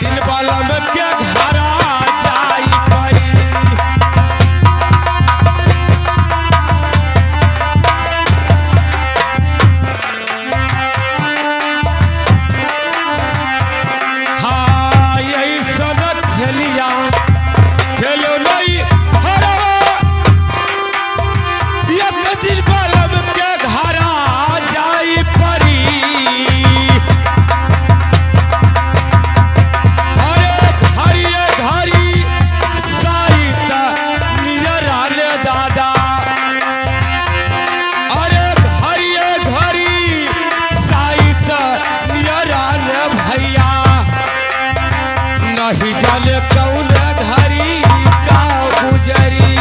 दिन वाला में क्या घरा जाई परी हाँ यही सनत खेलिया खेलो नहीं हरा एक दिन वाला में क्या घरा जाई परी नहीं जाने कौन घड़ी का गुजरी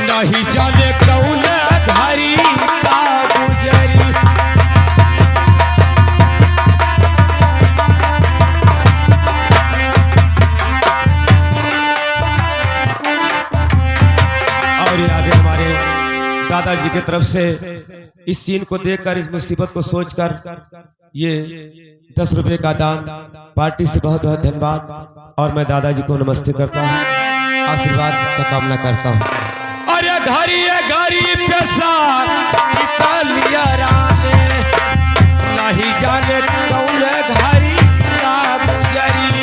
नहीं जाने कौन घड़ी का गुजरी और ये आगे हमारे दादाजी की तरफ से इस सीन को देखकर इस मुसीबत को सोचकर ये 10 रुपए का दान पार्टी से बहुत बहुत धन्यवाद और मैं दादाजी को नमस्ते करता हूँ आशीर्वाद का कामना करता हूँ। अरे घड़ी पैसा इतालिया राने नहीं जाने कौन घड़ी का गुजरी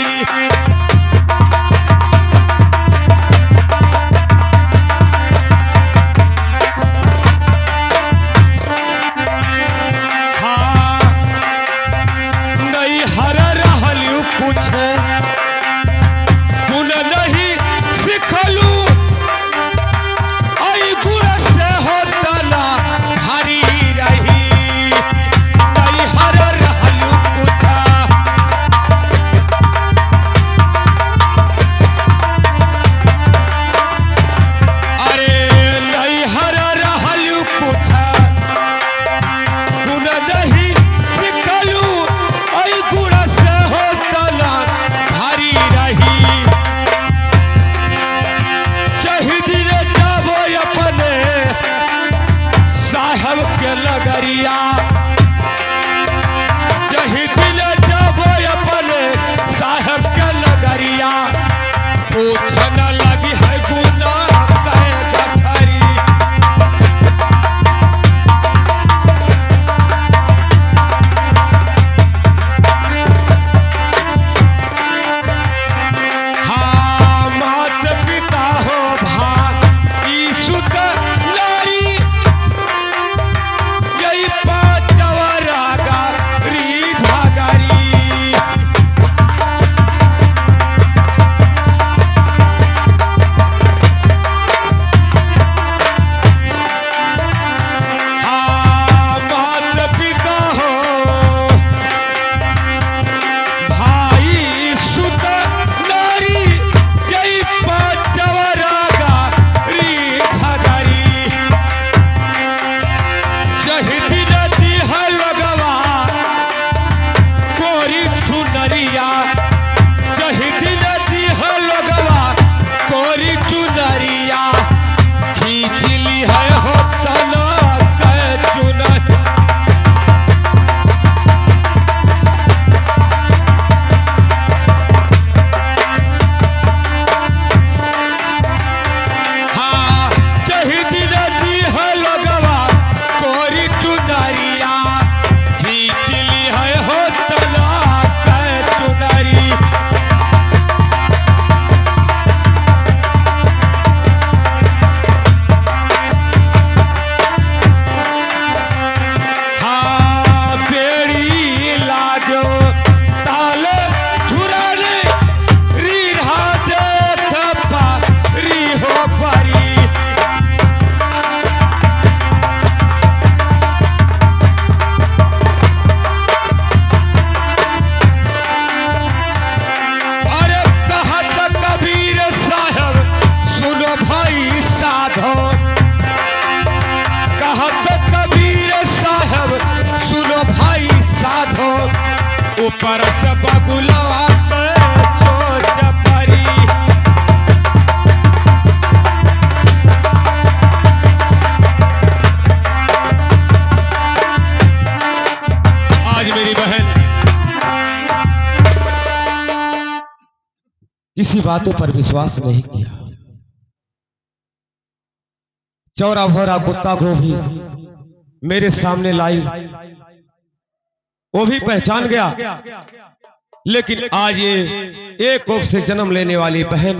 हाँ नहीं हर रहलू कुछ तून नहीं सिखलू हरी रही नहीं हर रहलू ऊपर से बगुलवा के चोच परी। आज मेरी बहन किसी बातों पर विश्वास नहीं किया। चौरा भोरा कुत्ता को भी मेरे सामने लाई, वो भी पहचान गया। लेकिन आज ये एक कोख से जन्म लेने वाली बहन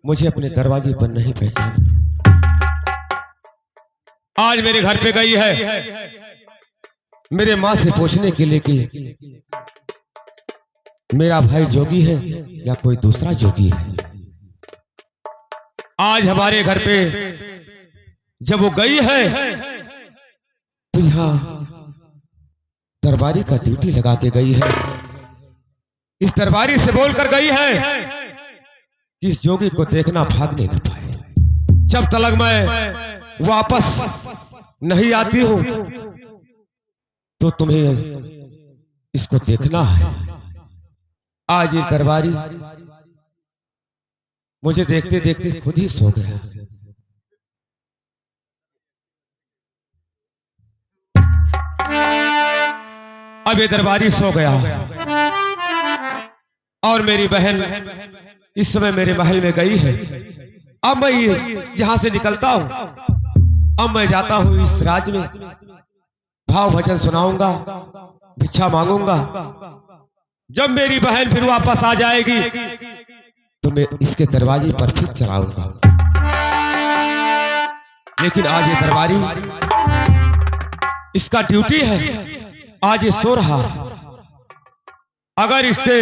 मुझे अपने दरवाजे पर नहीं पहचानी। आज मेरे घर पे गई है मेरे माँ से पूछने के लिए कि मेरा भाई जोगी है या कोई दूसरा जोगी है। आज हमारे घर पे जब वो गई है तो यहां दरबारी का ड्यूटी लगा के गई है। इस दरबारी से बोलकर गई है कि इस जोगी को देखना भागने न पाए। जब तक मैं वापस नहीं आती हूं तो तुम्हें इसको देखना है। आज ये दरबारी मुझे देखते देखते खुद ही सो गया। अब ये दरबारी सो गया और मेरी बहन इस समय मेरे महल में गई है। अब मैं यहां से निकलता हूं। अब मैं जाता हूं इस राज्य में, भाव भजन सुनाऊंगा, भिक्षा मांगूंगा। जब मेरी बहन फिर वापस आ जाएगी तो मैं इसके दरवाजे पर फिर चलाऊंगा। लेकिन आज ये दरबारी, इसका ड्यूटी है, आज ये सो रहा। अगर इसके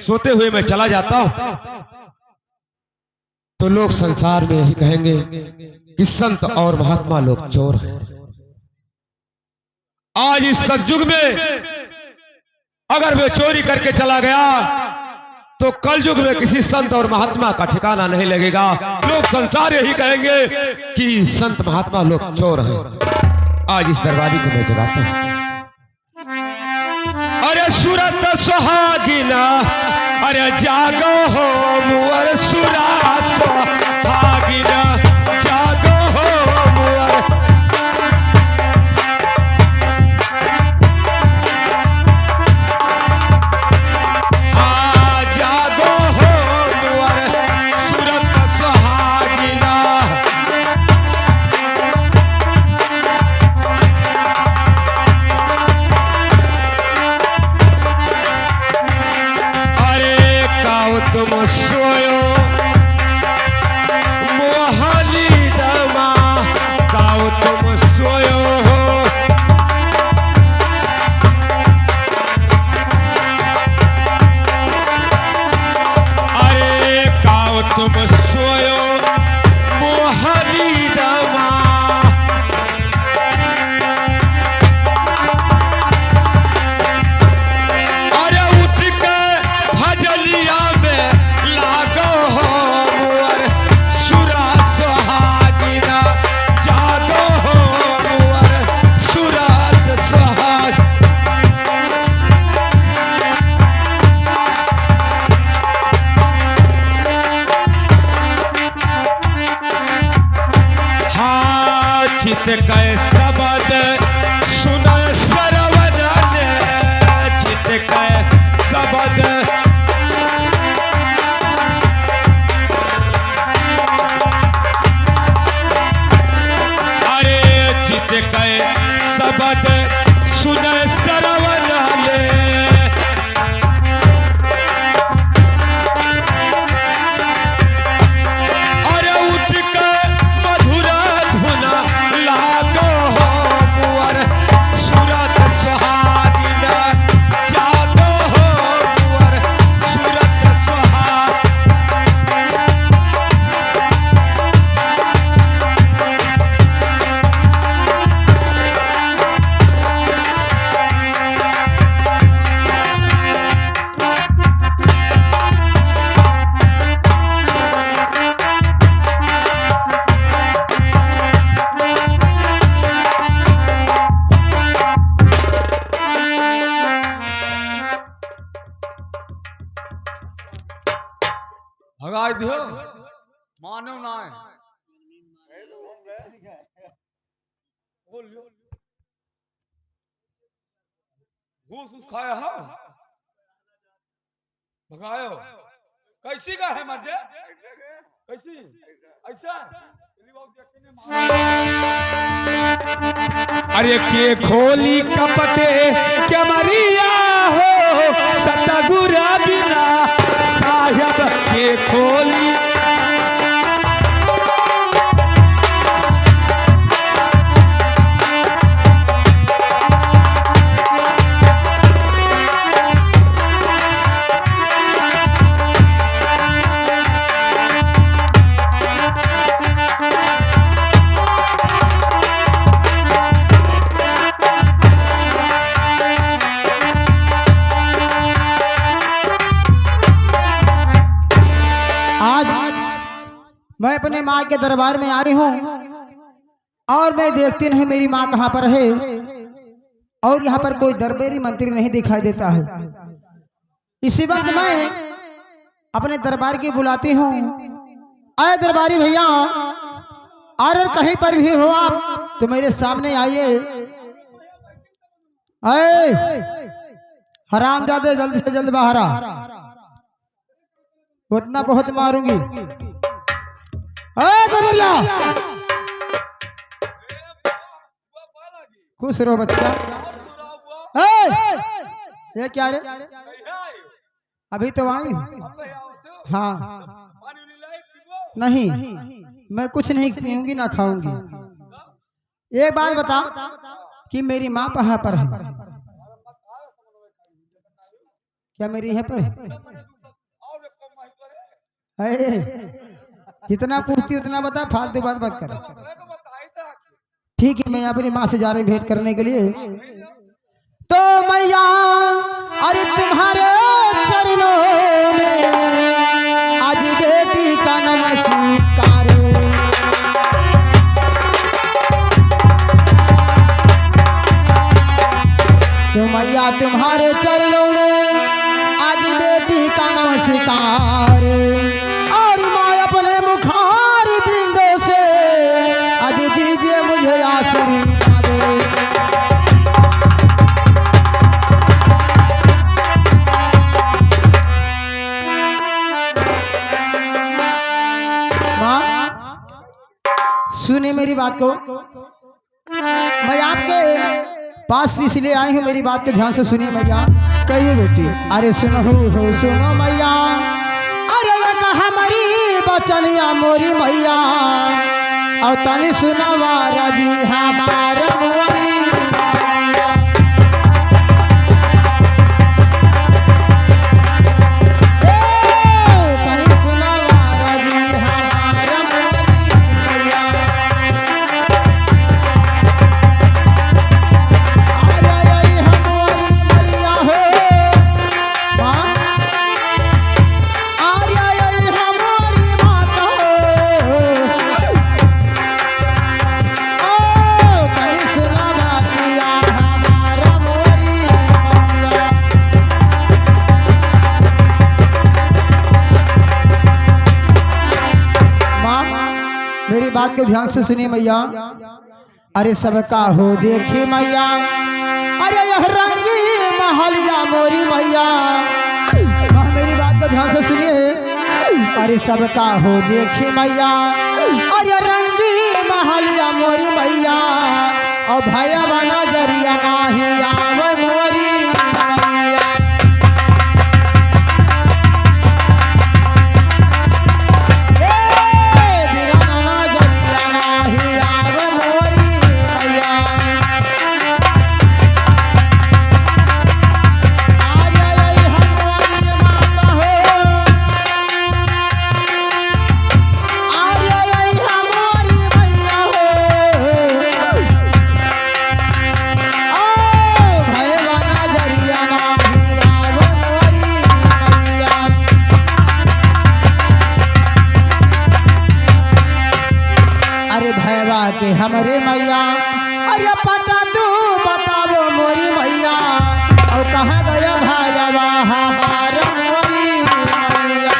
सोते हुए मैं चला जाता हूं तो लोग संसार में ही कहेंगे कि संत और महात्मा लोग चोर हैं। आज इस सतयुग में अगर मैं चोरी करके चला गया तो कल युग में किसी संत और महात्मा का ठिकाना नहीं लगेगा। लोग संसार यही कहेंगे कि संत महात्मा लोग चोर हैं। आज इस दरबारी को मैं जगाता हूं। अरे सूरत सुहागिना, अरे जागो हो मुअर, सूरत सुहागिना जागो हो मुअर। जागो हो मुअर, सूरत सुहागिना। तुम सोयो मोहली दमा, गाओ तुम सोयो हो। अरे गाओ तुम सोयो मोहली दमा। अरे उठ के भजलिया लागो हो मुअर, सूरत सुहागिना जागो हो मुअर, सूरत सुहाग। हाँ चित कै शब्द सुन सरवन ने, चित कै शब्द। कै शब्द सुन सरवन ले। अरे उठ के मधुर धुन लागो हो मुअर, सूरत सुहागिना जागो हो मुअर, सूरत सुहाग। भगा दियो मानो ना है घूस उस खाया हो भगायो कैसी का है मध्य कैसी ऐसा अरे के खोली कपटे क्या मरिया हो सतगुरा बिना साहब के खोली मैं अपने माँ के दरबार में आई हूँ और मैं देखती नहीं मेरी माँ कहाँ पर है और यहाँ पर कोई दरबारी मंत्री नहीं दिखाई देता है। इसी वक्त मैं अपने दरबार की बुलाती हूँ, आए दरबारी भैया और कहीं पर भी हो आप तो मेरे सामने आइए। आए हरामजादे जल्द से जल्द बाहर आ, उतना बहुत मारूंगी। खुश रहो बच्चा। ये क्या रे अभी तो आई। हाँ नहीं मैं कुछ नहीं पीऊंगी ना खाऊंगी। एक बात बता कि मेरी माँ कहाँ पर है? क्या मेरी यहाँ पर है? जितना पूछती उतना बता, फालतू बात मत कर। ठीक है मैं अपनी माँ से जा रही भेंट करने के लिए। तो मैया अरे तुम्हारे चरणों में आज बेटी का नमस्कार। तो मैया तुम्हारे चरणों में आज बेटी का नमस्कार और माँ अपने मुखार बिंदों से आज दीजिए मुझे आशीर्वाद। माँ सुनिए मेरी बात को, मैं आपके पास इसलिए आई हूँ, मेरी बात को ध्यान से सुनिए मैया। कहिए बेटी। अरे सुनो हो सुनो मैया, अरे ये कहा मरी बचनिया मोरी मैया और तनी सुनवा राजी हमारा मोरी मैया। तनी सुनवा राजी हमारा मोरी मैया। अरे हमारी मैया हो माँ, अरे हमारी माता हो, ओ तनी सुनवा दिया हमारा मोरी मैया। माँ मेरी बात को ध्यान से सुनिए मैया। अरे सबका हो देखी मैया, अरे यह रंगी महलिया मोरी मैया। माँ मेरी बात को ध्यान से सुनिए। अरे सबका हो देखी मैया, अरे रंगी महलिया मोरी मैया और भैया बना जरिया नाही आवे मोरी मैया। के हमरे मैया, अरे पता तू बताओ मोरी मैया और कहाँ गया भाया हमारा मोरी मैया।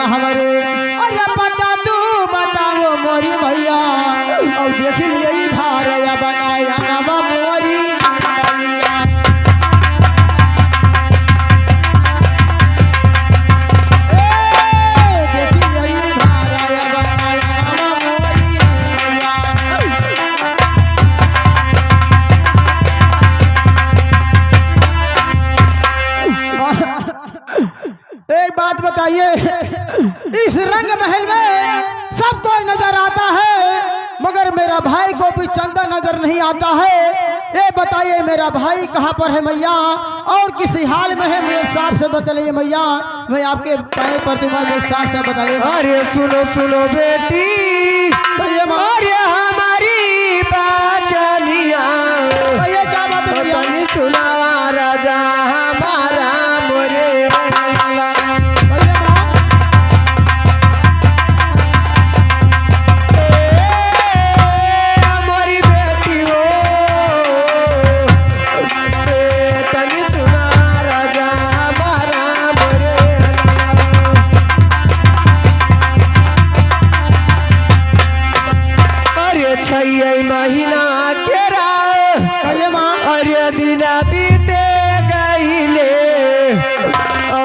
हमारे अरे बता तू बताओ मोरी मैया और देख लिया भारया बनाया नवा मोरी मैया देख लिया भारया बनाया नवा मोरी मैया एक बात बताइए इस रंग महल में सब कोई नजर आता है मगर मेरा भाई गोपी चंदा नजर नहीं आता है। ये बताइए मेरा भाई कहाँ पर है मैया और किसी हाल में है मेरे साफ से बतलाइए मैया। मैं आपके पैर पर तुम्हें साफ से बता। अरे सुनो सुनो बेटी अरे हमारी बाचनिया ये क्या बात है भैया? सुनावा राजा हमारा मोरे लाला। हमारी बेटी हो तनी सुना राजा हमारा मोरे लाला। अरे छैया महीना केरा कहिए माँ। अरे दिन बीते गईले हो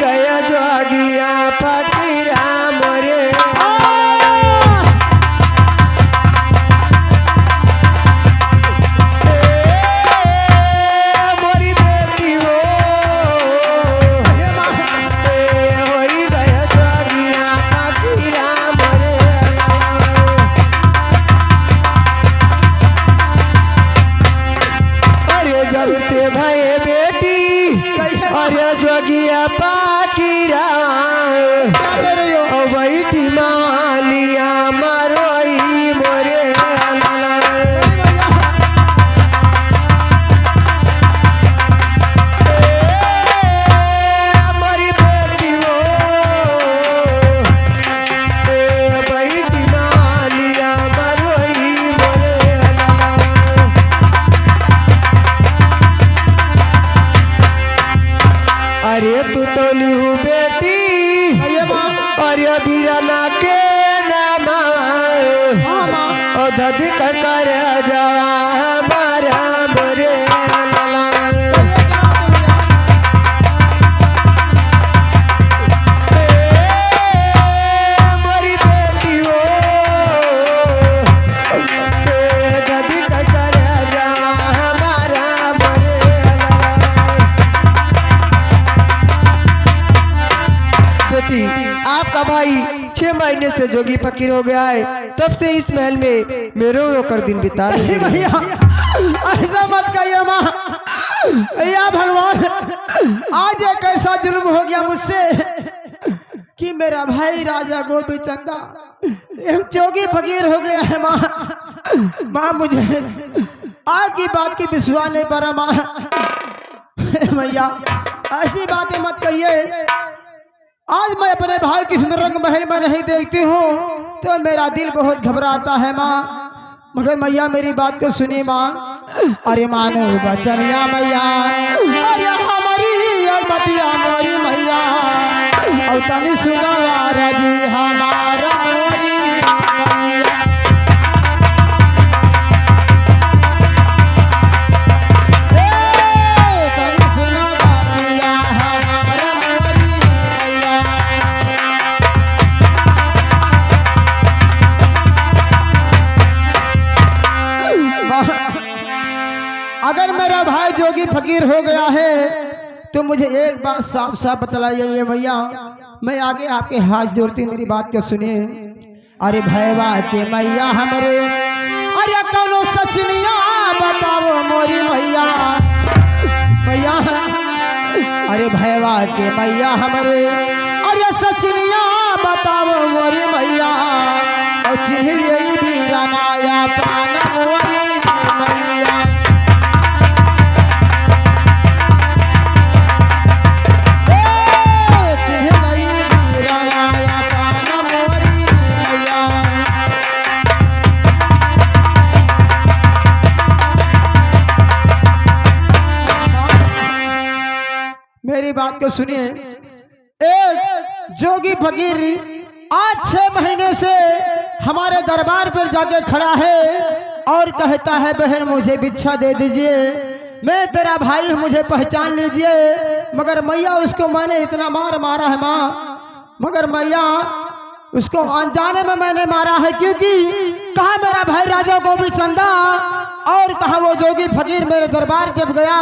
गया जोगिया फकीरा मोरे मोरी बेटी हो गया जोगिया फकीरा मोरे अरे जब से भये बेटी अरे जोगिया पाकीरा क्या कह रही हो? बैठी मालिया मरोई मोरे लाला। हमारी बेटी हो बैठी मालिया मरोई मोरे लाला। अरे तू तो लिहू बेटी कहिए माँ। अरे बीराना के नामा हाँ माँ। धदी कर जावा हमारा मोरे लाला। कहिए क्या बात है भैया? मोरी बेटी हो धदी कर जावा हमारा मोरे लाला। बेटी आपका भाई 6 महीने से जोगी फकीर हो गया है तब से इस महल में मेरो रोकर दिन बिता रहे नहीं हैं। भैया ऐसा मत कहिए माँ। या भगवान आज एक ऐसा जुल्म हो गया मुझसे कि मेरा भाई राजा गोपी चंदा एक जोगी फकीर हो गया है माँ। माँ मुझे आपकी बात की विश्वास नहीं पड़ा माँ। भैया ऐसी बातें मत कहिए। आज मैं अपने भाई किस रंग महल में नहीं देखती हूँ तो मेरा दिल बहुत घबराता है माँ। मगर मैया मेरी बात को सुनी माँ। अरे मानो बचनिया मैया अरे हमारी बतिया मोरी मैया और तनी सुनो राजी हमारा मोरी मैया। तनी सुनो बतिया हमारा मोरी मैया। अगर मेरा भाई जोगी फकीर हो गया है तो मुझे एक बात साफ साफ बतलाइए भैया। मैं आगे आपके हाथ जोड़ती मेरी बात को सुनिए। अरे भैया के मैया हमरे अरे कौनो सचनिया बताओ मोरी मैया मैया। अरे भैया के मैया हमरे अरे सचनिया बताओ मोरी मैया और चिन्ह लिए बीरानाया पान मोरी मैया। मेरी बात को सुनिए। एक जोगी फकीर आज 6 महीने से हमारे दरबार पर जाके खड़ा है और कहता है बहन मुझे भिक्षा दे दीजिए, मैं तेरा भाई हूं, मुझे पहचान लीजिए। मगर मैया उसको मैंने इतना मारा है माँ, मगर मैया उसको अनजाने में मैंने मारा है, क्योंकि कहा मेरा भाई राजा गोविंद चंदा और कहा वो जोगी फकीर मेरे दरबार जब गया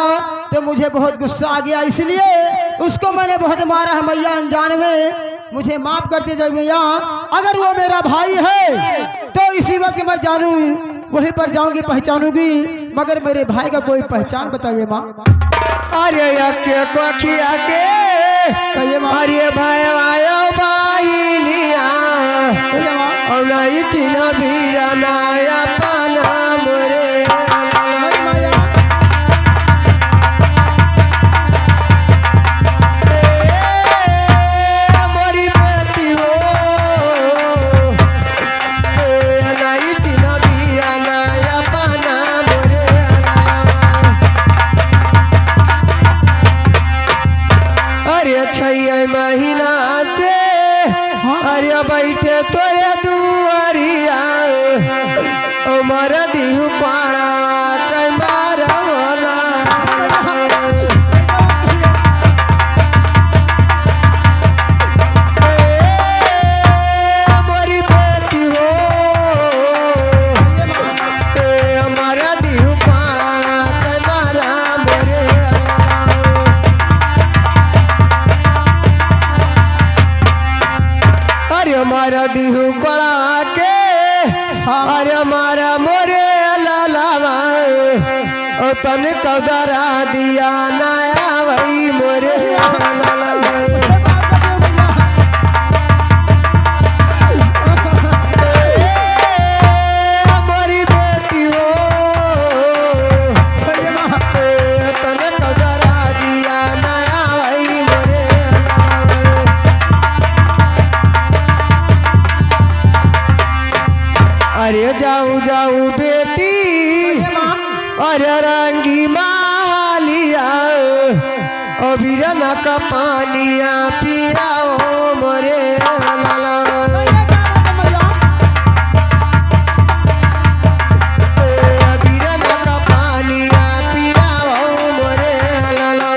तो मुझे बहुत गुस्सा आ गया, इसलिए उसको मैंने बहुत मारा है मैया अनजाने में, मुझे माफ कर दीजिए मैया। अगर वो मेरा भाई है तो इसी वक्त मैं जानू वहीं पर जाऊंगी, पहचानूंगी, मगर मेरे भाई का कोई पहचान बताइए माँ। अरे के कोठिया के कहिए माँ। अरे भाई आयो बाहिनिया कहिए माँ। और नहीं चिन्ह भीरा नाया पाना मोरे मोरी बेटी हो नहीं चिन्ह भीरा नाया पाना मोरे अरे 6 महीना से अरे बैठे तोरे दुआरिया उमर दिहु पाड़ा कैमार होला मोरी बेटी हो उमर दिहु पाड़ा कैमार मोरे अरे हमारा दिहु कड़ा के अरे हमारा मोरे लालावा ओ तन कदरा दिया नया वही मोरे लालावा मोरी बेटी हो तन कदरा दिया नया वही मोरे लालावा अरे जाऊ जाऊ बेटी अरे रंगी मालिया ओ बीरना का पानिया पियाओ मोरे लाला बीरना का पानिया पियाओ मोरे लाला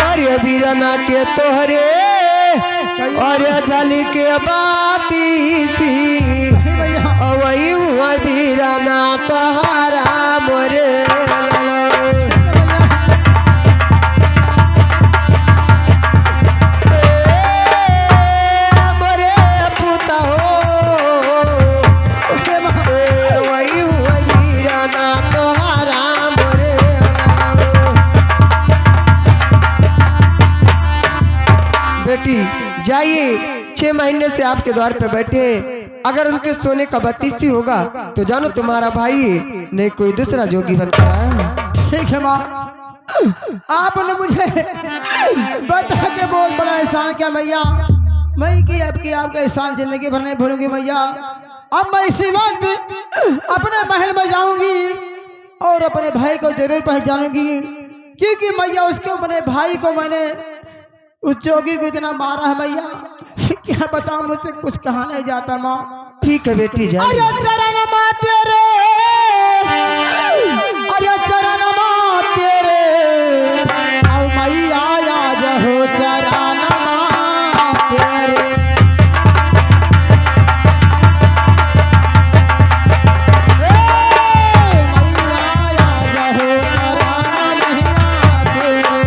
अरे बीरना के तोहरे अरे झली के बाती सी वही हुआ बीरना तोहरा मोरे लाला मोरे पुता हो वही हुआ बीरना तोहरा मोरे लाला बेटी जाइए 6 महीने से आपके द्वार पे बैठे हैं, अगर उनके सोने का बत्तीसी होगा तो जानो तुम्हारा भाई नहीं कोई दूसरा जोगी बनकर आया है। ठीक है माँ, आपने मुझे बता के बहुत बड़ा एहसान किया मैया, मैं की आपका एहसान जिंदगी भर नहीं भूलूंगी मैया। अब मैं इसी वक्त अपने महल में जाऊंगी और अपने भाई को जरूर पहचानूंगी, क्योंकि मैया उसको अपने भाई को मैंने उस जोगी को इतना मारा है मैया, क्या बताऊं, मुझसे कुछ कहा नहीं जाता माँ। ठीक है बेटी जा। अरे चरण माँ तेरे, अरे चरण माँ तेरे, और मैया आज हो चरण माँ तेरे। मैया आज हो चरण मैया तेरे।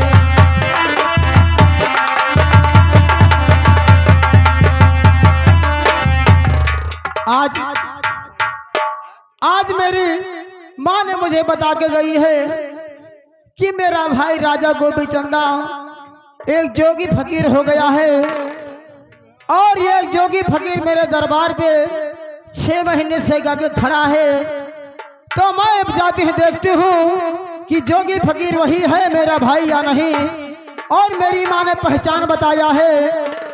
आज मेरी माँ ने मुझे बता के गई है कि मेरा भाई राजा गोविंद चंदा एक जोगी फकीर हो गया है, और ये जोगी फकीर मेरे दरबार पे 6 महीने से जाके खड़ा है। तो मैं अब जाती हूँ, देखती हूँ कि जोगी फकीर वही है मेरा भाई या नहीं। और मेरी माँ ने पहचान बताया है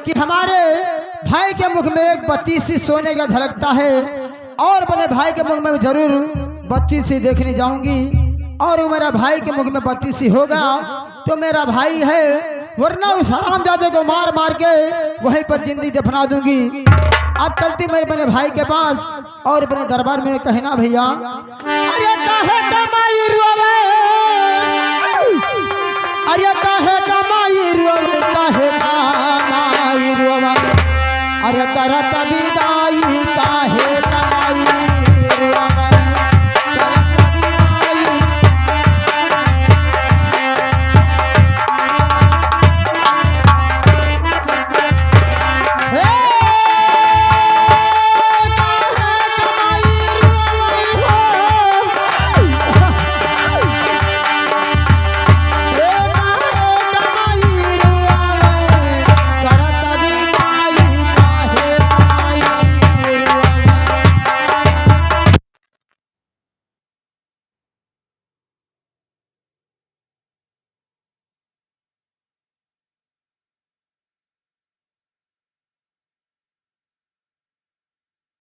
कि हमारे भाई के मुख में एक बत्ती सी सोने का झलकता है, और अपने भाई के मुख में जरूर बत्ती सी देखने जाऊंगी। और वो मेरा भाई के मुख में बत्तीसी होगा तो मेरा भाई है, वरना उस हरामजादे को मार मार के वहीं पर जिंदगी दफना दूंगी। अब चलती मेरे बने भाई के पास और अपने दरबार में कहना भैया, अरे काहे कमाई रोवे, अरे काहे कमाई रोवे, काहे कमाई रोवे, अरे तरह तभी